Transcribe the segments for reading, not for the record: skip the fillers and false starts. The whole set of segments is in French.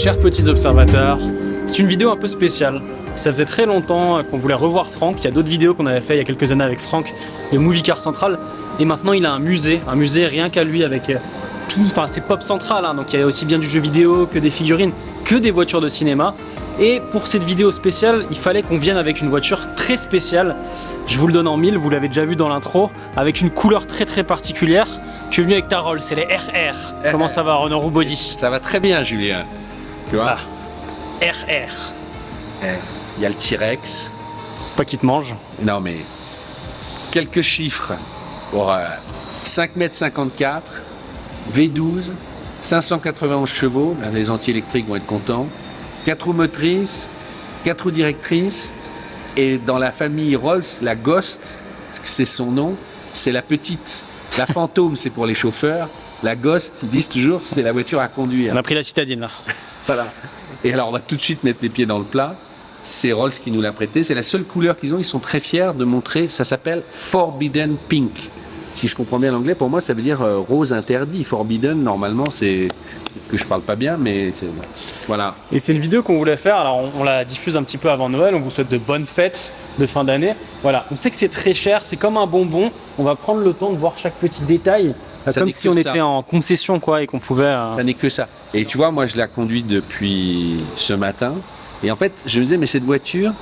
Chers petits observateurs, c'est une vidéo un peu spéciale. Ça faisait très longtemps qu'on voulait revoir Franck. Il y a d'autres vidéos qu'on avait fait il y a quelques années avec Franck de Movie Car Central. Et maintenant il a un musée rien qu'à lui avec tout, enfin c'est Pop Central, hein, donc il y a aussi bien du jeu vidéo que des figurines, que des voitures de cinéma. Et pour cette vidéo spéciale, il fallait qu'on vienne avec une voiture très spéciale. Je vous le donne en mille, vous l'avez déjà vu dans l'intro, avec une couleur très particulière. Tu es venu avec ta Rolls, c'est les RR. Comment ça va, Renault Roux Body? Ça va très bien, Julien. Tu vois, RR. il y a le T-Rex. Pas qui te mange. Non, mais quelques chiffres pour 5,54 m, V12, 591 chevaux. Là, les anti-électriques vont être contents. 4 roues motrices, 4 roues directrices. Et dans la famille Rolls, la Ghost, c'est son nom, c'est la petite. La Fantôme, c'est pour les chauffeurs. La Ghost, ils disent toujours, c'est la voiture à conduire. On a pris la citadine là. Voilà. Et alors, on va tout de suite mettre les pieds dans le plat. C'est Rolls qui nous l'a prêté. C'est la seule couleur qu'ils ont. Ils sont très fiers de montrer. Ça s'appelle Forbidden Pink. Si je comprends bien l'anglais, pour moi, ça veut dire rose interdit. Forbidden, normalement, c'est que je parle pas bien, mais c'est voilà. Et c'est une vidéo qu'on voulait faire. Alors, on la diffuse un petit peu avant Noël. On vous souhaite de bonnes fêtes de fin d'année. Voilà. On sait que c'est très cher. C'est comme un bonbon. On va prendre le temps de voir chaque petit détail. Comme si on était en concession, quoi, et qu'on pouvait. Ça n'est que ça. Et tu vois, moi, je la conduis depuis ce matin. Et en fait, je me disais, mais cette voiture,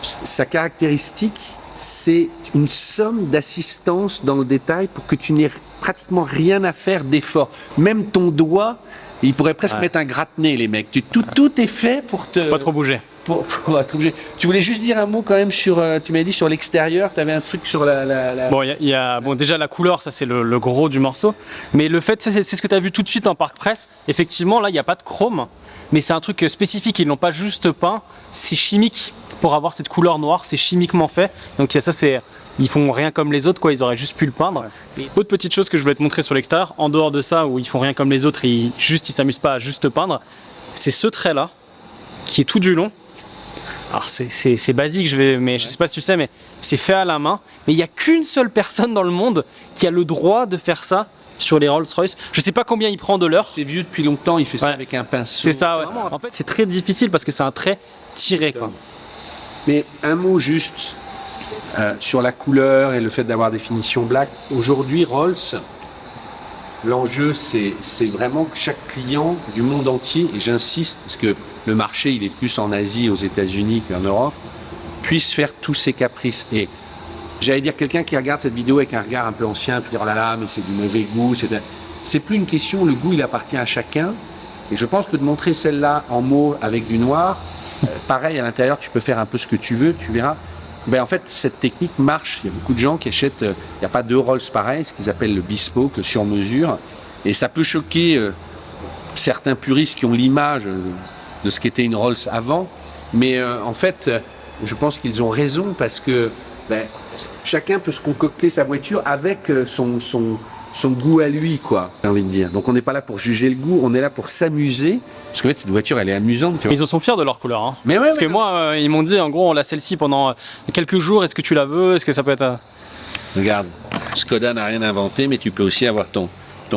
sa caractéristique, c'est une somme d'assistance dans le détail pour que tu n'aies pratiquement rien à faire d'effort. Même ton doigt, il pourrait presque mettre un gratte-nez, les mecs. Tout est fait pour te... Pas trop bouger. Pour être obligé. Tu voulais juste dire un mot quand même sur, tu m'avais dit sur l'extérieur, tu avais un truc sur la... Bon, bon, déjà la couleur, ça c'est le gros du morceau. Mais le fait, c'est ce que tu as vu tout de suite en parc presse. Effectivement, là, il n'y a pas de chrome, mais c'est un truc spécifique. Ils l'ont pas juste peint, c'est chimique. Pour avoir cette couleur noire, c'est chimiquement fait. Donc ça, c'est... Ils font rien comme les autres, quoi. Ils auraient juste pu le peindre. Et autre petite chose que je voulais te montrer sur l'extérieur, en dehors de ça, où ils font rien comme les autres, ils s'amusent pas à juste peindre, c'est ce trait-là, qui est tout du long. Alors c'est basique, mais je sais pas si tu sais, mais c'est fait à la main. Mais il n'y a qu'une seule personne dans le monde qui a le droit de faire ça sur les Rolls-Royce. Je sais pas combien il prend de l'heure. C'est vieux depuis longtemps, il fait ça avec un pinceau. C'est ça, ouais. En fait, c'est très difficile parce que c'est un trait tiré, quoi. Mais un mot juste sur la couleur et le fait d'avoir des finitions black. Aujourd'hui, Rolls, l'enjeu, c'est vraiment que chaque client du monde entier, et j'insiste, parce que le marché, il est plus en Asie, aux États-Unis qu'en Europe, puisse faire tous ses caprices. Et j'allais dire, quelqu'un qui regarde cette vidéo avec un regard un peu ancien, peut dire, oh là là, mais c'est du mauvais goût. C'est plus une question, le goût, il appartient à chacun. Et je pense que de montrer celle-là en mauve avec du noir, pareil, à l'intérieur, tu peux faire un peu ce que tu veux, tu verras. Ben, en fait, cette technique marche. Il y a beaucoup de gens qui achètent, il n'y a pas deux Rolls pareils, ce qu'ils appellent le bespoke, le sur-mesure. Et ça peut choquer certains puristes qui ont l'image de ce qu'était une Rolls avant. Mais en fait, je pense qu'ils ont raison parce que chacun peut se concocter sa voiture avec son goût à lui, quoi, j'ai envie de dire. Donc on n'est pas là pour juger le goût, on est là pour s'amuser. Parce qu'en fait, cette voiture, elle est amusante. Tu vois. Ils en sont fiers de leur couleur. Hein. Mais ouais, parce que moi, ils m'ont dit, en gros, on a celle-ci pendant quelques jours. Est-ce que tu la veux? Est-ce que ça peut être... Regarde, Skoda n'a rien inventé, mais tu peux aussi avoir ton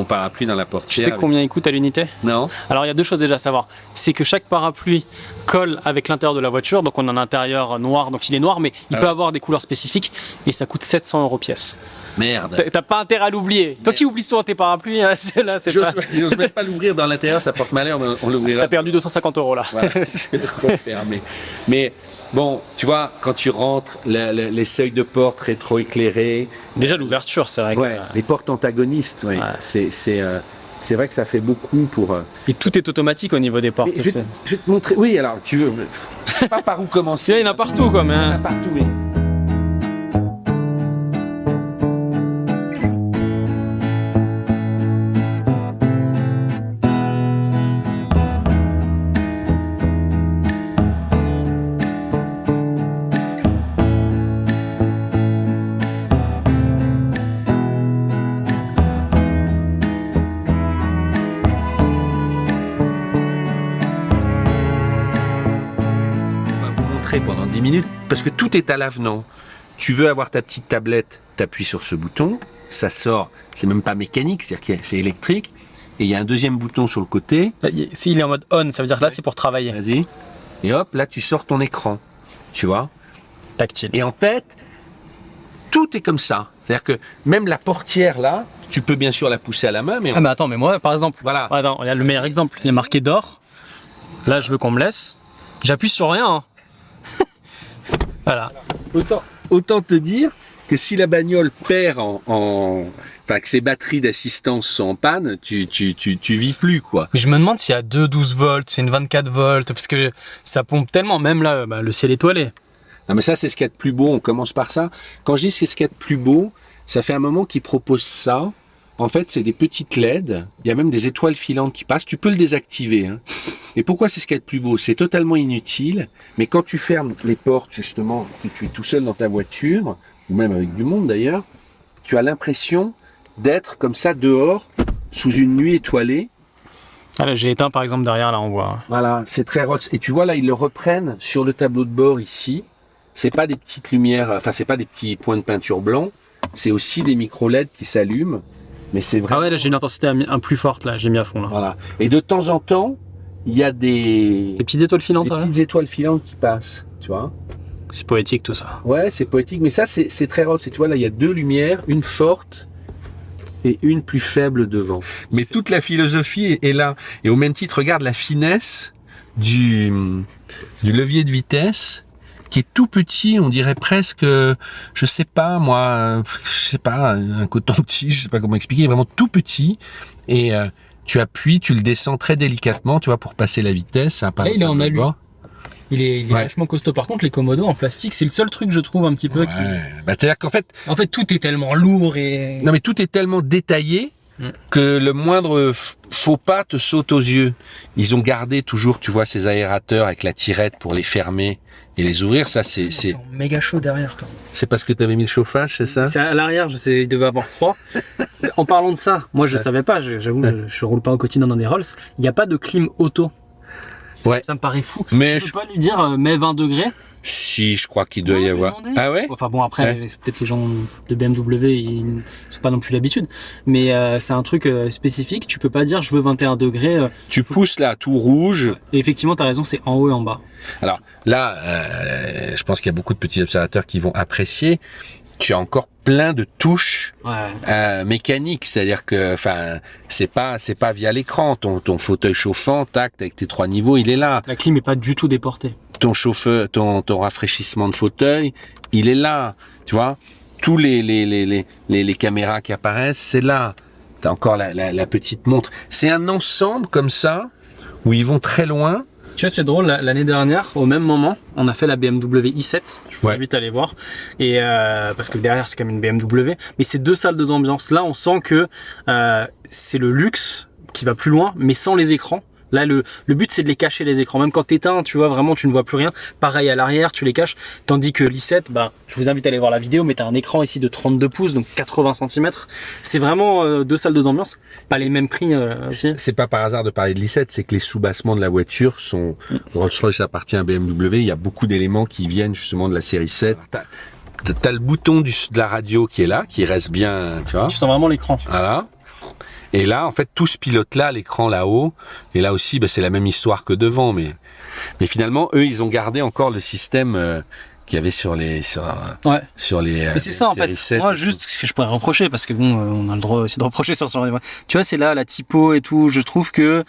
parapluie dans la portière. Tu sais combien il coûte à l'unité? Non. Alors il y a deux choses déjà à savoir. C'est que chaque parapluie colle avec l'intérieur de la voiture. Donc on a un intérieur noir, donc il est noir, mais il peut avoir des couleurs spécifiques. Et ça coûte 700 € pièce. Merde. T'as pas intérêt à l'oublier. Toi qui oublies souvent tes parapluies, c'est là, c'est pas... J'ose même pas l'ouvrir dans l'intérieur, ça porte malheur, mais on l'ouvrira. T'as perdu 250 € là. Voilà, c'est trop fermé. Mais bon, tu vois, quand tu rentres, les seuils de porte rétro-éclairés. Déjà l'ouverture, c'est vrai. Ouais, les portes antagonistes, ouais. C'est vrai que ça fait beaucoup pour... Et tout est automatique au niveau des portes. Je vais te montrer... Oui, alors, tu veux... Je sais pas par où commencer. Il y en a partout, quoi. Mais... Il y en a partout, mais... pendant 10 minutes, parce que tout est à l'avenant. Tu veux avoir ta petite tablette, tu appuies sur ce bouton, ça sort, c'est même pas mécanique, c'est-à-dire que c'est électrique. et il y a un deuxième bouton sur le côté. S'il est en mode on, ça veut dire que là, c'est pour travailler. Vas-y. Et hop, là, tu sors ton écran. Tu vois? Tactile. Et en fait, tout est comme ça. C'est-à-dire que même la portière là, tu peux bien sûr la pousser à la main, mais Ah, mais attends, mais moi, par exemple, voilà. attends, il y a le meilleur exemple. Il y a marqué d'or. Là, je veux qu'on me laisse. J'appuie sur rien. Hein. Voilà. Autant te dire que si la bagnole perd enfin que ses batteries d'assistance sont en panne, tu vis plus quoi. Mais je me demande s'il y a 12 volts, c'est une 24 volts, parce que ça pompe tellement, même là, le ciel étoilé. Non mais ça c'est ce qu'il y a de plus beau, on commence par ça. Quand je dis c'est ce qu'il y a de plus beau, ça fait un moment qu'ils proposent ça. En fait c'est des petites LED, il y a même des étoiles filantes qui passent, tu peux le désactiver. Hein. Et pourquoi c'est ce qu'il y a de plus beau? C'est totalement inutile, mais quand tu fermes les portes justement, que tu es tout seul dans ta voiture, ou même avec du monde d'ailleurs, tu as l'impression d'être comme ça dehors, sous une nuit étoilée. Ah là, j'ai éteint par exemple derrière, là on voit. Voilà, c'est très Rolls. Et tu vois là, ils le reprennent sur le tableau de bord ici. C'est pas des petites lumières, enfin c'est pas des petits points de peinture blancs, c'est aussi des micro LED qui s'allument. Mais c'est vrai. Ah ouais, là j'ai une intensité un plus forte, là, j'ai mis à fond là. Voilà. Et de temps en temps, il y a des petites étoiles filantes. des petites étoiles filantes qui passent, tu vois. C'est poétique tout ça. Ouais, c'est poétique, mais ça c'est très Rolls. Tu vois là, il y a deux lumières, une forte et une plus faible devant. Mais toute la philosophie est là. Et au même titre, regarde la finesse du levier de vitesse, qui est tout petit, on dirait presque, je sais pas moi, un coton-tige, je sais pas comment expliquer, vraiment tout petit. Et tu appuies, tu le descends très délicatement, tu vois, pour passer la vitesse. Ça là, il est en alu. Il est vachement costaud. Par contre, les commodos en plastique, c'est le seul truc, je trouve, un petit peu. Ouais. Bah, c'est-à-dire qu'en fait... En fait, tout est tellement lourd et... Non, mais tout est tellement détaillé que le moindre faux pas te saute aux yeux. Ils ont gardé toujours, tu vois, ces aérateurs avec la tirette pour les fermer et les ouvrir. Ça, c'est méga chaud derrière, toi. C'est parce que tu avais mis le chauffage, c'est ça? C'est à l'arrière, il devait avoir froid. En parlant de ça, moi, je savais pas, j'avoue, je roule pas au quotidien dans des Rolls. Il n'y a pas de clim auto. Ouais. Ça me paraît fou. Mais je peux pas lui dire, mets 20 degrés. Si, je crois qu'il doit y avoir. Ah ouais? Enfin bon, après, c'est peut-être les gens de BMW, ils sont pas non plus l'habitude. Mais c'est un truc spécifique. Tu peux pas dire, je veux 21 degrés. Tu pousses là, tout rouge. Et effectivement, t'as raison, c'est en haut et en bas. Alors là, je pense qu'il y a beaucoup de petits observateurs qui vont apprécier. Tu as encore plein de touches mécaniques, c'est-à-dire que, enfin, c'est pas via l'écran. Ton fauteuil chauffant, tac, avec tes 3 niveaux, il est là. La clim est pas du tout déportée. Ton chauffeur, ton rafraîchissement de fauteuil, il est là. Tu vois, tous les caméras qui apparaissent, c'est là. T'as encore la petite montre. C'est un ensemble comme ça où ils vont très loin. Tu vois, c'est drôle, l'année dernière, au même moment, on a fait la BMW i7, je vous invite à aller voir, et parce que derrière c'est comme une BMW, mais c'est 2 salles d'ambiance. Là, on sent que c'est le luxe qui va plus loin, mais sans les écrans. Là, le but, c'est de les cacher, les écrans. Même quand t'éteins, tu vois, vraiment, tu ne vois plus rien. Pareil à l'arrière, tu les caches. Tandis que l'i7, je vous invite à aller voir la vidéo, mais t'as un écran ici de 32 pouces, donc 80 cm. C'est vraiment 2 salles d'ambiance. Pas les mêmes prix aussi. C'est pas par hasard de parler de l'i7, c'est que les soubassements de la voiture sont... Rolls-Royce appartient à BMW, il y a beaucoup d'éléments qui viennent justement de la série 7. T'as le bouton de la radio qui est là, qui reste bien, tu vois. Tu sens vraiment l'écran. Voilà. Et là, en fait, tout se pilote là, l'écran là-haut. Et là aussi, c'est la même histoire que devant. Mais finalement, eux, ils ont gardé encore le système qu'il y avait sur les Mais c'est ça, en fait. 7, moi, juste ce que je pourrais reprocher, parce que bon, on a le droit aussi de reprocher sur ce genre de... Tu vois, c'est là, la typo et tout. Je trouve que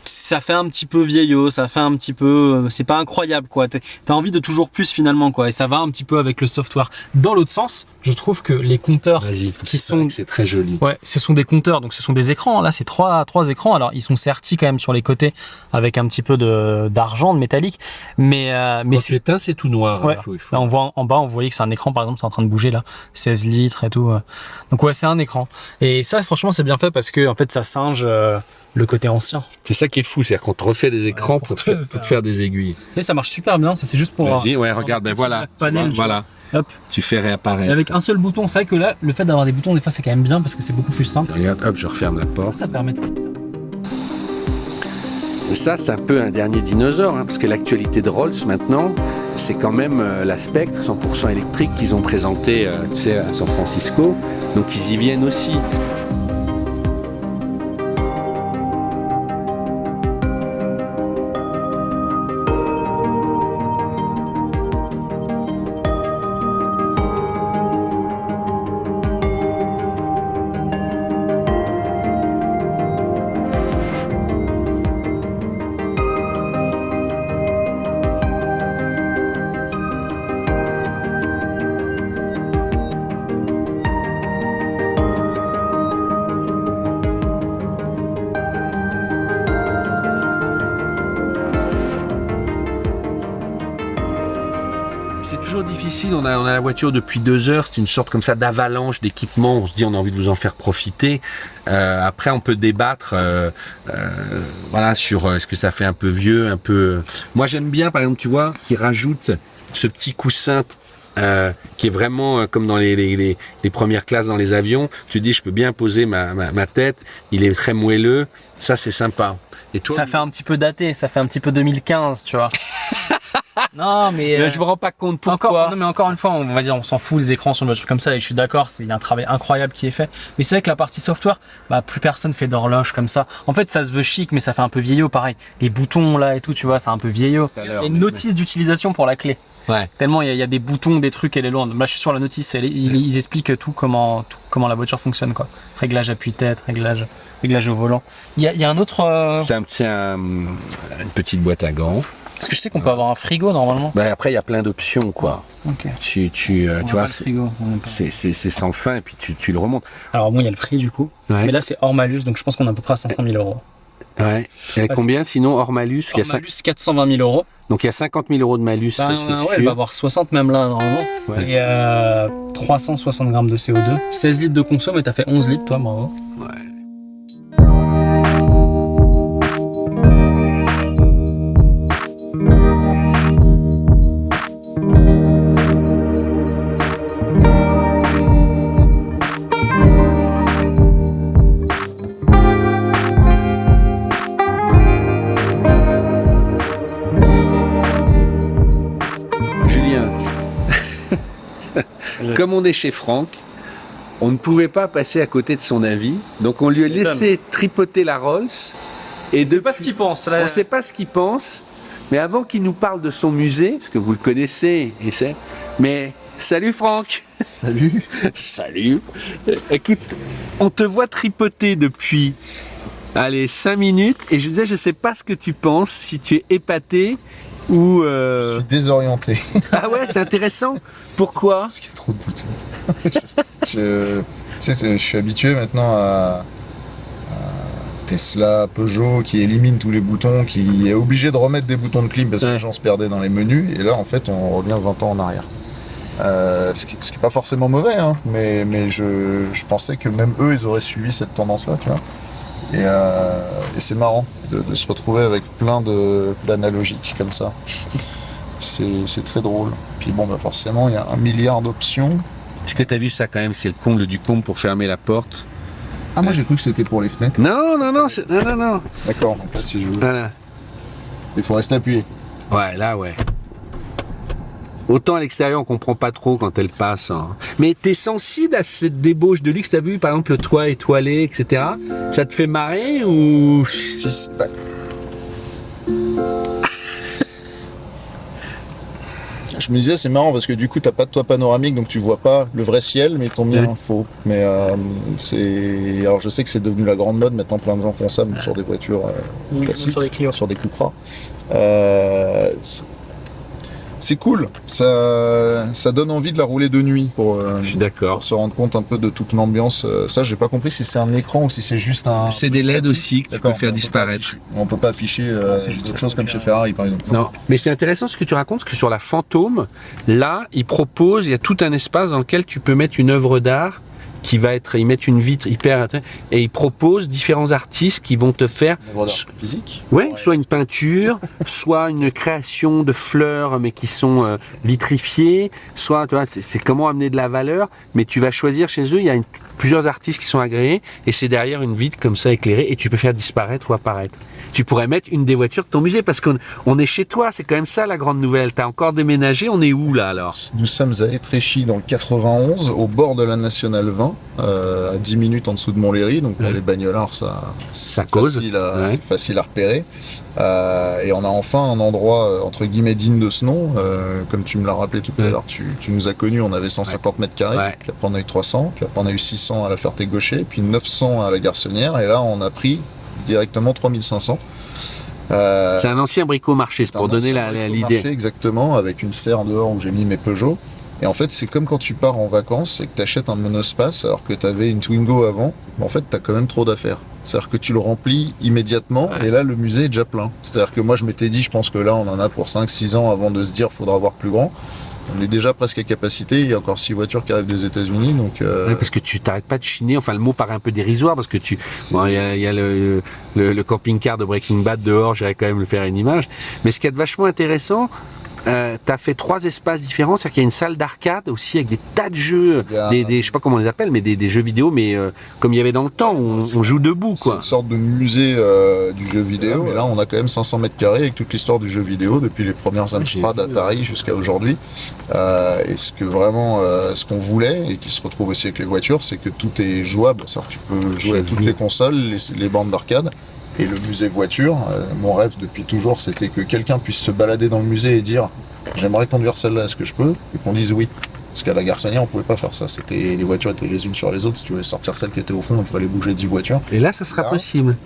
ça fait un petit peu vieillot, ça fait un petit peu... c'est pas incroyable, quoi. T'as envie de toujours plus, finalement, quoi. Et ça va un petit peu avec le software. Dans l'autre sens, je trouve que les compteurs qui sont... C'est très joli. Ouais, ce sont des compteurs, donc ce sont des écrans. Là, c'est trois écrans. Alors, ils sont sertis quand même sur les côtés avec un petit peu d'argent, de métallique. Mais quand tu éteins, c'est tout noir. Ouais. Là, on voit en bas, on voyait que c'est un écran, par exemple, c'est en train de bouger là. 16 litres et tout. Donc ouais, c'est un écran. Et ça, franchement, c'est bien fait parce que, en fait, ça singe le côté ancien. C'est ça qui est fou, c'est-à-dire qu'on te refait des écrans pour te faire des aiguilles. Et ça marche super bien, ça c'est juste pour... Vas-y, ouais, regarde, voilà. Panel, voilà. Hop. Tu fais réapparaître. Et avec un seul bouton, c'est vrai que là, le fait d'avoir des boutons, des fois, c'est quand même bien parce que c'est beaucoup plus simple. Regarde, hop, je referme la porte. Ça permet de... Et ça, c'est un peu un dernier dinosaure, parce que l'actualité de Rolls maintenant, c'est quand même la Spectre 100% électrique qu'ils ont présenté, tu sais, à San Francisco. Donc ils y viennent aussi. toujours difficile. On a la voiture depuis 2 heures. C'est une sorte comme ça d'avalanche d'équipements. On se dit on a envie de vous en faire profiter. Après, on peut débattre voilà, sur est-ce que ça fait un peu vieux, un peu... Moi, j'aime bien, par exemple, tu vois, qu'ils rajoutent ce petit coussin qui est vraiment comme dans les premières classes dans les avions. Tu te dis, je peux bien poser ma tête. Il est très moelleux. Ça, c'est sympa. Et toi, Ça fait un petit peu daté, ça fait un petit peu 2015, tu vois. Non, mais je me rends pas compte pourquoi. encore une fois, on va dire, on s'en fout des écrans sur le truc comme ça, et je suis d'accord, il y a un travail incroyable qui est fait. Mais c'est vrai que la partie software, plus personne fait d'horloge comme ça. En fait, ça se veut chic, mais ça fait un peu vieillot, pareil. Les boutons là et tout, tu vois, c'est un peu vieillot. Il y a une notice d'utilisation pour la clé. Ouais. Tellement il y a des boutons, des trucs, elle est loin. Là, je suis sur la notice, ils expliquent tout comment la voiture fonctionne, quoi. Réglage appui-tête, réglage au volant. Il y a un autre. C'est une petite boîte à gants. Parce que je sais qu'on peut avoir un frigo normalement. Après, il y a plein d'options, quoi. Ok. Tu vois, c'est sans fin, et puis tu le remontes. Alors bon, il y a le prix du coup. Ouais. Mais là, c'est hors malus, donc je pense qu'on est à peu près à 500 000 euros. Ouais. Il y a combien sinon hors malus? Hors malus, 420 000 euros. Donc il y a 50 000 euros de malus, c'est sûr. Elle va avoir 60 même là normalement. Ouais. Et 360 grammes de CO2. 16 litres de conso, mais t'as fait 11 litres toi, bravo. Ouais. Comme on est chez Franck, on ne pouvait pas passer à côté de son avis, donc on lui a laissé tripoter la Rolls. Et Je sais pas ce qu'il pense. Là. On ne sait pas ce qu'il pense, mais avant qu'il nous parle de son musée, parce que vous le connaissez, mais salut Franck. Salut. Salut. Écoute, on te voit tripoter depuis 5 minutes, et je disais, je sais pas ce que tu penses, si tu es épaté ou... Je suis désorienté. Ah ouais, c'est intéressant. Pourquoi? Parce qu'il y a trop de boutons. Je suis habitué maintenant à Tesla, Peugeot qui élimine tous les boutons, qui est obligé de remettre des boutons de clim parce que les gens se perdaient dans les menus. Et là, en fait, on revient 20 ans en arrière. Ce qui n'est pas forcément mauvais, hein, mais je pensais que même eux, ils auraient suivi cette tendance-là, tu vois. Et c'est marrant de se retrouver avec plein d'analogiques comme ça. C'est très drôle. Puis bon, forcément, il y a 1 milliard d'options. Est-ce que tu as vu ça quand même? C'est le comble du comble pour fermer la porte. Ah, moi j'ai cru que c'était pour les fenêtres. Non. D'accord, donc là, si je veux. Voilà. Il faut rester appuyé. Ouais, là, ouais. Autant à l'extérieur, on comprend pas trop quand elle passe. Hein. Mais t'es sensible à cette débauche de luxe? T'as vu, par exemple, le toit étoilé, etc. Ça te fait marrer ou... Je me disais, c'est marrant parce que du coup, t'as pas de toit panoramique, donc tu vois pas le vrai ciel, mais ils t'ont mis un faux. Mais alors, je sais que c'est devenu la grande mode. Maintenant, plein de gens font ça, même sur des voitures classiques, sur des Clio. sur des Cupra. C'est cool. Ça donne envie de la rouler de nuit pour Je suis d'accord. se rendre compte un peu de toute l'ambiance. Ça, j'ai pas compris si c'est un écran ou si c'est juste un. C'est des LED aussi que tu peux D'accord, faire on peut disparaître. On peut pas afficher d'autres choses comme chez Ferrari, par exemple. Non, mais c'est intéressant ce que tu racontes, que sur la Fantôme, là, il y a tout un espace dans lequel tu peux mettre une œuvre d'art qui va être, ils mettent une vitre hyper, et ils proposent différents artistes qui vont te faire, Une œuvre d'art physique. ouais, soit une peinture, soit une création de fleurs, mais qui sont vitrifiées, soit, tu vois, c'est comment amener de la valeur, mais tu vas choisir chez eux, il y a plusieurs artistes qui sont agréés, et c'est derrière une vitre comme ça éclairée, et tu peux faire disparaître ou apparaître. Tu pourrais mettre une des voitures de ton musée, parce qu'on est chez toi, c'est quand même ça la grande nouvelle. T'as encore déménagé, on est où là alors? Nous sommes à Étréchy dans le 91, au bord de la Nationale 20, à 10 minutes en dessous de Montlhéry. Donc pour les bagnolards, c'est cause. c'est facile à repérer. Et on a enfin un endroit entre guillemets digne de ce nom. Comme tu me l'as rappelé tout à l'heure, tu nous as connus, on avait 150 mètres carrés. Ouais. Puis après on a eu 300, puis après on a eu 600 à la Ferté-Gaucher, puis 900 à la Garçonnière. Et là on a pris directement 3500. C'est un ancien brico-marché, c'est pour donner l'idée. Exactement, avec une serre dehors où j'ai mis mes Peugeot. Et en fait, c'est comme quand tu pars en vacances et que tu achètes un monospace alors que tu avais une Twingo avant. En fait, tu as quand même trop d'affaires. C'est-à-dire que tu le remplis immédiatement et là, le musée est déjà plein. C'est-à-dire que moi, je m'étais dit, je pense que là, on en a pour 5-6 ans avant de se dire, faudra avoir plus grand. On est déjà presque à capacité, il y a encore 6 voitures qui arrivent des États-Unis, donc Ouais, parce que tu t'arrêtes pas de chiner, enfin le mot paraît un peu dérisoire, parce que bon, il y a le camping-car de Breaking Bad dehors, j'irais quand même le faire une image. Mais ce qui est vachement intéressant, t'as fait 3 espaces différents, c'est-à-dire qu'il y a une salle d'arcade aussi avec des tas de jeux, je sais pas comment on les appelle, mais des jeux vidéo, mais comme il y avait dans le temps, où on joue debout, c'est quoi. une sorte de musée du jeu vidéo, mais là on a quand même 500 mètres carrés avec toute l'histoire du jeu vidéo, depuis les premières Amstrad d'Atari jusqu'à aujourd'hui. Et ce qu'on voulait, et qui se retrouve aussi avec les voitures, c'est que tout est jouable, c'est-à-dire que tu peux jouer à toutes les consoles, les bandes d'arcade. Et le musée voiture, mon rêve depuis toujours, c'était que quelqu'un puisse se balader dans le musée et dire « J'aimerais conduire celle-là, est-ce que je peux ?» et qu'on dise oui. Parce qu'à la Garçonnière, on pouvait pas faire ça. Les voitures étaient les unes sur les autres. Si tu voulais sortir celle qui était au fond, il fallait bouger 10 voitures. Et là, ça sera possible.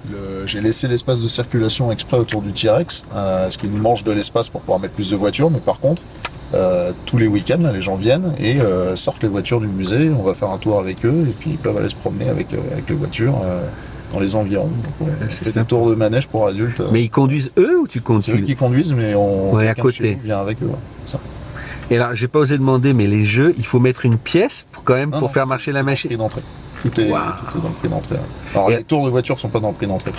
J'ai laissé l'espace de circulation exprès autour du T-Rex, parce qu'il nous mange de l'espace pour pouvoir mettre plus de voitures. Mais par contre, tous les week-ends, là, les gens viennent et sortent les voitures du musée. On va faire un tour avec eux et puis ils peuvent aller se promener avec les voitures. Dans les environs. Donc, on fait des tours de manège pour adultes. Mais ils conduisent eux ou tu conduis? C'est eux qui conduisent, mais on est à côté. Vient avec eux. Ouais. Ça. Et là, j'ai pas osé demander, mais les jeux, il faut mettre une pièce pour faire marcher la machine. Prix d'entrée. Tout est dans le prix d'entrée. Alors les tours de voiture sont pas dans le prix d'entrée.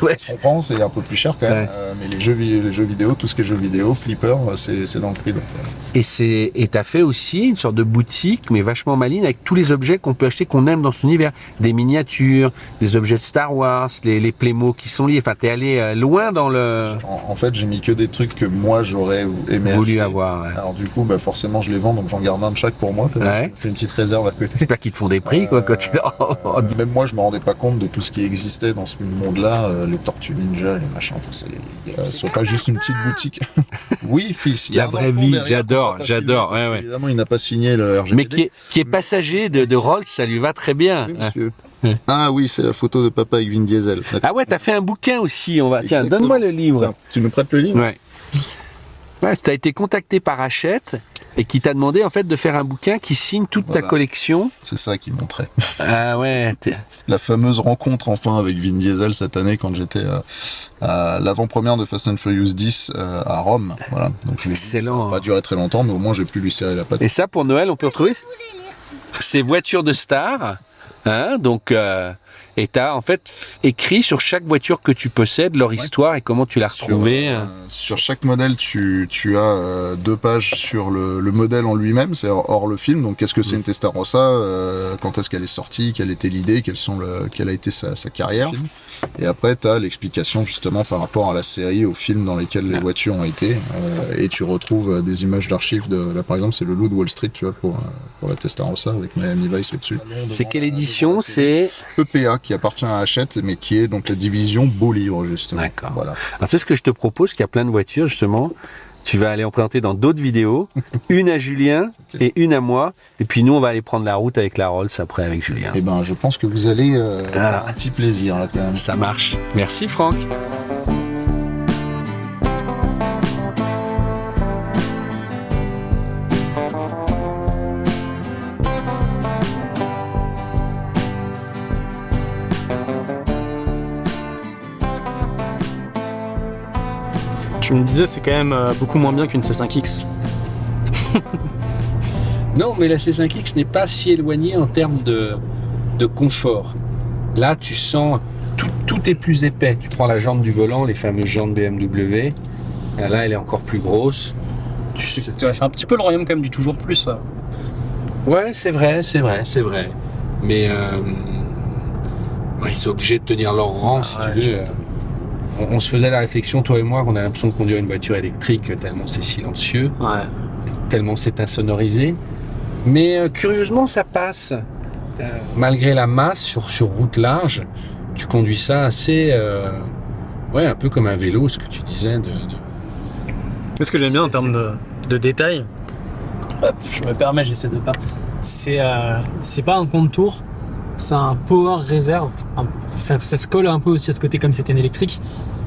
Ouais. On comprend, c'est un peu plus cher quand même. Mais les jeux vidéo, tout ce qui est jeux vidéo, flipper, c'est dans le prix d'entrée. Et t'as fait aussi une sorte de boutique, mais vachement maligne, avec tous les objets qu'on peut acheter, qu'on aime dans cet univers. Des miniatures, des objets de Star Wars, les Playmo qui sont liés. Enfin, t'es allé loin dans le... En fait, j'ai mis que des trucs que moi j'aurais aimé voulu acheter. avoir. Ouais. Alors du coup, forcément, je les vends, donc j'en garde un de chaque pour moi. Ouais. Je fais une petite réserve à côté. J'espère qu'ils te font des prix, quoi, quand tu Même moi, je me rendais pas compte de tout ce qui existait dans ce monde-là, les Tortues Ninja, les machins. C'est pas juste une petite boutique. Oui, fils. La vraie vie, j'adore. Ouais. Évidemment, il n'a pas signé le RGPD. Mais qui est passager de Rolls, ça lui va très bien. Oui, monsieur. Ah oui, c'est la photo de papa avec Vin Diesel. Ah ouais, t'as fait un bouquin aussi. Tiens, Exactement. donne-moi le livre. Tiens, tu me prêtes le livre? Ouais, t'as été contacté par Hachette et qui t'a demandé en fait de faire un bouquin qui signe toute ta collection. C'est ça qui montrait. Ah ouais. La fameuse rencontre enfin avec Vin Diesel cette année quand j'étais à l'avant-première de Fast and Furious 10 à Rome. Voilà. Donc je l'ai vu. Excellent. Ça n'a pas duré très longtemps, mais au moins j'ai pu lui serrer la patte. Et ça pour Noël, on peut retrouver ces voitures de stars. Hein, donc, et tu as en fait écrit sur chaque voiture que tu possèdes leur histoire et comment tu l'as retrouvée. Sur chaque modèle, tu as 2 pages sur le modèle en lui-même, c'est hors le film. Donc, qu'est-ce que c'est une Testarossa, quand est-ce qu'elle est sortie, quelle était l'idée, quelle a été sa carrière. Et après, tu as l'explication justement par rapport à la série, aux films dans lesquels les voitures ont été. Et tu retrouves des images d'archives. Là, par exemple, c'est le loup de Wall Street, tu vois, pour la Testarossa avec Miami Vice au-dessus. C'est quelle édition? C'est EPA qui appartient à Hachette, mais qui est donc la division beau livre justement. D'accord. Voilà. Alors, c'est ce que je te propose, qu'il y a plein de voitures justement. Tu vas aller en présenter dans d'autres vidéos, une à Julien et une à moi. Et puis nous, on va aller prendre la route avec la Rolls après avec Julien. Eh ben, je pense que vous allez avoir un petit plaisir là quand même. Ça marche. Merci Franck. Tu me disais, c'est quand même beaucoup moins bien qu'une C5X. Non, mais la C5X n'est pas si éloignée en termes de confort. Là, tu sens tout est plus épais. Tu prends la jante du volant, les fameuses jantes BMW. Là, elle est encore plus grosse. C'est un petit peu le royaume quand même du toujours plus. Ouais, c'est vrai. Mais ils sont obligés de tenir leur rang, si tu veux. On se faisait la réflexion, toi et moi, qu'on a l'impression de conduire une voiture électrique tellement c'est silencieux, tellement c'est insonorisé. Mais curieusement, ça passe. Malgré la masse sur route large, tu conduis ça assez... un peu comme un vélo, ce que tu disais. Ce que j'aime bien en termes de détails, je me permets, j'essaie de pas... C'est pas un contour, c'est un power reserve. Ça se colle un peu aussi à ce côté comme c'était une électrique.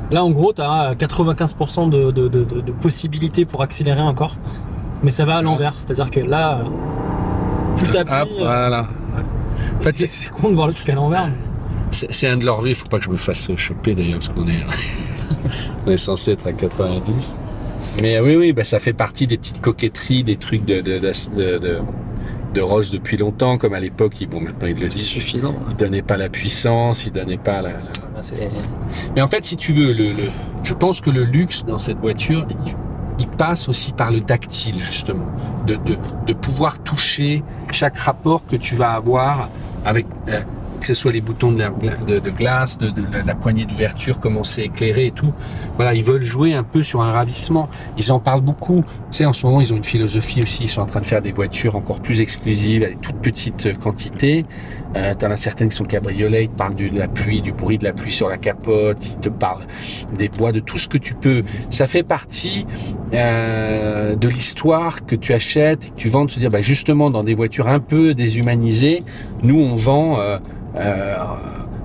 Là, en gros, tu as 95% de possibilités pour accélérer encore. Mais ça va à l'envers. C'est-à-dire que là, plus t'appuies... voilà. En fait, c'est con de voir le truc à l'envers. C'est un de leurs vies. Il faut pas que je me fasse choper d'ailleurs, parce qu'on est censé être à 90. Mais oui, bah, ça fait partie des petites coquetteries, des trucs de Rolls depuis longtemps, comme à l'époque, maintenant ils le C'est disent. suffisant. Il donnait pas la puissance, il donnait pas la... Mais en fait, si tu veux, je pense que le luxe dans cette voiture, il passe aussi par le tactile, justement. De pouvoir toucher chaque rapport que tu vas avoir avec, que ce soit les boutons de glace, de la poignée d'ouverture, comment c'est éclairé et tout. Voilà, ils veulent jouer un peu sur un ravissement. Ils en parlent beaucoup. Tu sais, en ce moment, ils ont une philosophie aussi. Ils sont en train de faire des voitures encore plus exclusives, à des toutes petites quantités. T'en as certaines qui sont cabriolets. Ils te parlent de la pluie, du bruit de la pluie sur la capote. Ils te parlent des bois, de tout ce que tu peux. Ça fait partie de l'histoire que tu achètes et que tu vends, de se dire, bah, justement, dans des voitures un peu déshumanisées, nous, on vend...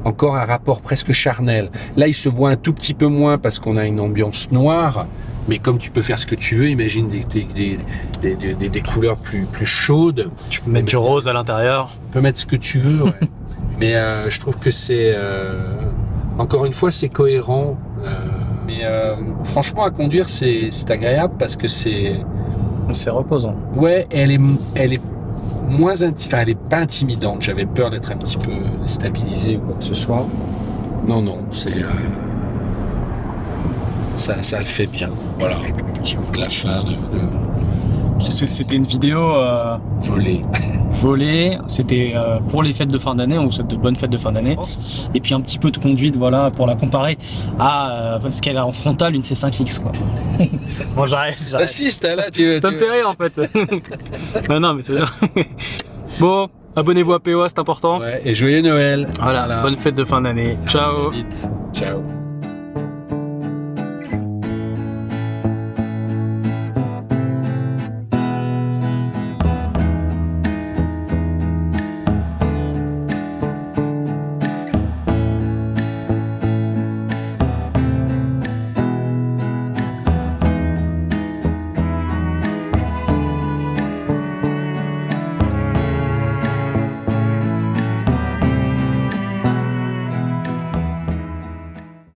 encore un rapport presque charnel. Là, il se voit un tout petit peu moins parce qu'on a une ambiance noire, mais comme tu peux faire ce que tu veux, imagine des couleurs plus chaudes. Tu peux mettre du rose à l'intérieur. Tu peux mettre ce que tu veux, ouais. Mais je trouve que c'est... encore une fois, c'est cohérent. Mais franchement, à conduire, c'est agréable parce que c'est... C'est reposant. Ouais, elle est moins enfin, elle est pas intimidante. J'avais peur d'être un petit peu déstabilisé ou quoi que ce soit. Non, c'est ça le fait bien. Voilà. Petit mot de la fin C'était une vidéo volée. C'était pour les fêtes de fin d'année. On vous souhaite de bonnes fêtes de fin d'année. Et puis un petit peu de conduite, voilà, pour la comparer à ce qu'elle a en frontale, une C5X, quoi. Bon, j'arrête. Assiste, là, Ça me fait rire, en fait. non, mais c'est bien. Bon, abonnez-vous à POA, c'est important. Ouais, et joyeux Noël. Voilà, bonne fête de fin d'année. Ciao. Vite. Ciao.